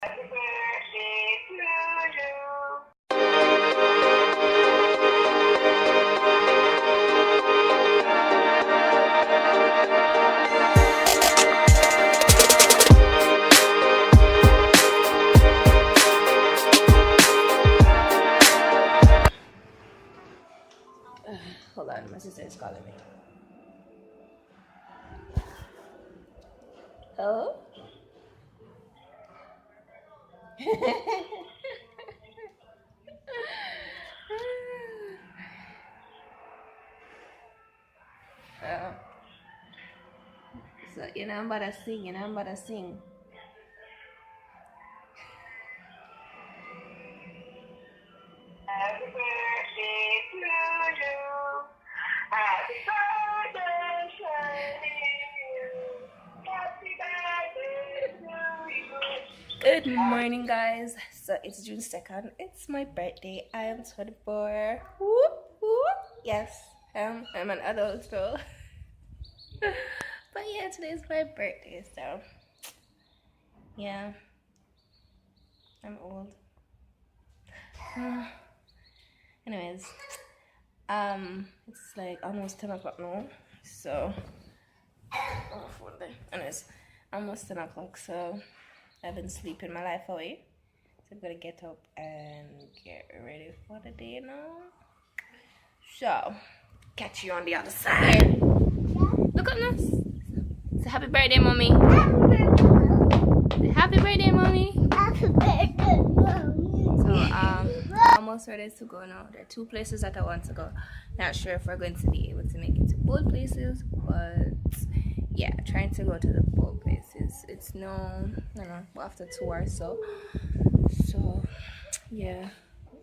Happy birthday to you. Hold on, my sister is calling me. Hello? So, I'm about to sing, I'm about to sing. Happy birthday to you. Happy birthday, Shirley. Happy birthday to you. Good morning, guys. So, it's June 2nd. It's my birthday. I am 24. Whoop, whoop. Yes, I'm an adult, so. But yeah, today's my birthday, so. Yeah. I'm old. Anyways, it's like almost 10 o'clock now, so anyways, almost 10 o'clock, so I've been sleeping my life away, so I'm gonna get up and get ready for the day now. So catch you on the other side. Look at this. Say happy birthday, mommy. Say happy birthday, mommy. Happy birthday, Mommy. So almost ready to go now. There are two places that I want to go. Not sure if we're going to be able to make it to both places, but yeah, trying to go to the both places. It's after 2 hours so yeah.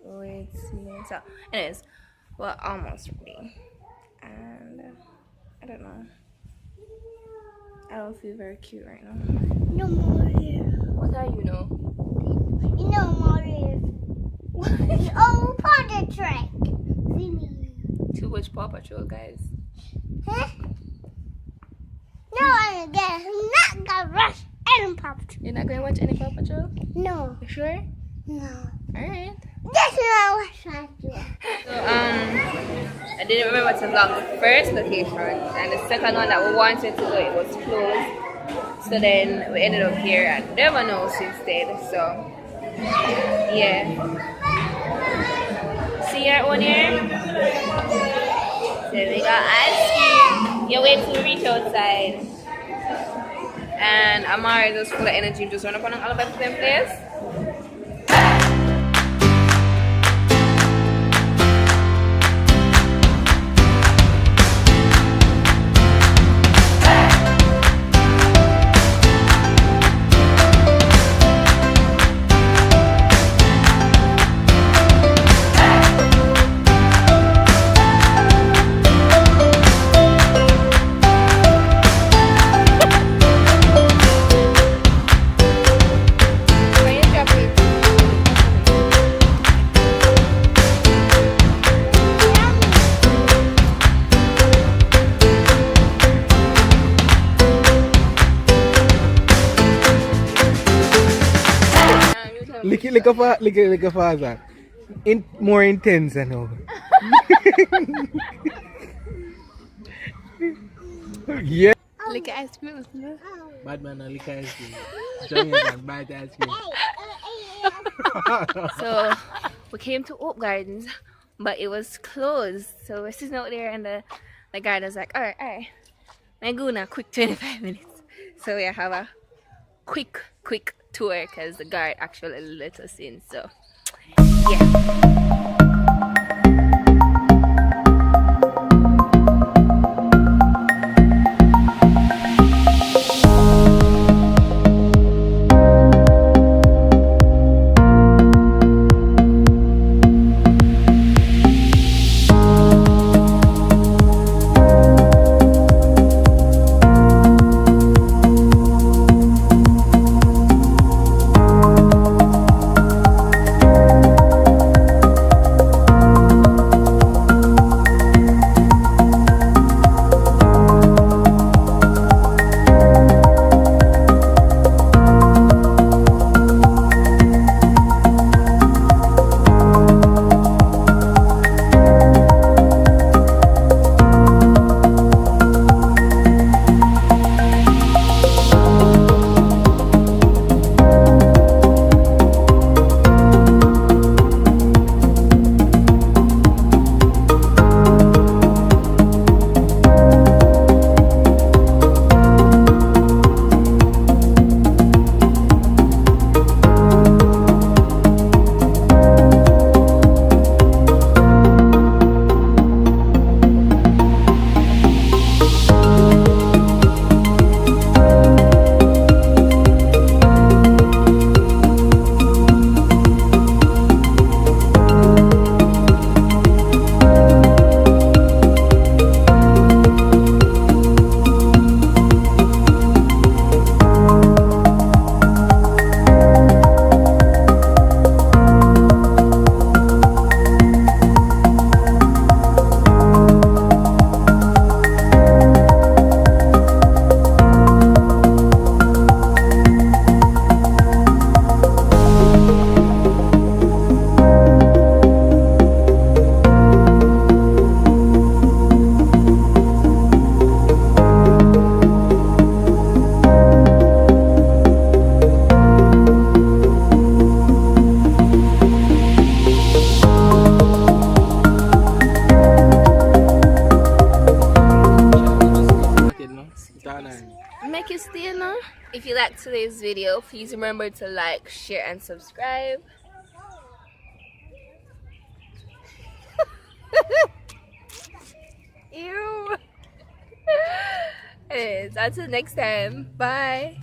Wait, so anyways, we're almost ready, and I don't know. I don't feel very cute right now. No more. What are you know? No more. Oh, Potter track. See me. Too much Paw Patrol, guys. Huh? No, I'm not gonna rush and Paw Patrol. You're not going to watch any Paw Patrol? No, You sure? no. Alright. That's not what I do. So, I didn't remember to vlog the first location, and the second one that we wanted to go, it was closed. So then we ended up here at Devon instead. So, yeah. See you at 1 year? So we got ice cream. You're waiting to reach outside. And Amara is just full of energy, just run up on all of the same place. Lick a father. More intense, I know. Yeah. Lick ice cream. Bad man, I lick ice cream. Jamaican, bite ice cream. So we came to Oak Gardens, but it was closed. So we're sitting out there, and the guard was like, all right. I'm going a quick 25 minutes. So we have a quick tour because the guard actually let us in. So yeah. today's video. Please remember to like, share, and subscribe. Ew. Anyways, until next time. Bye.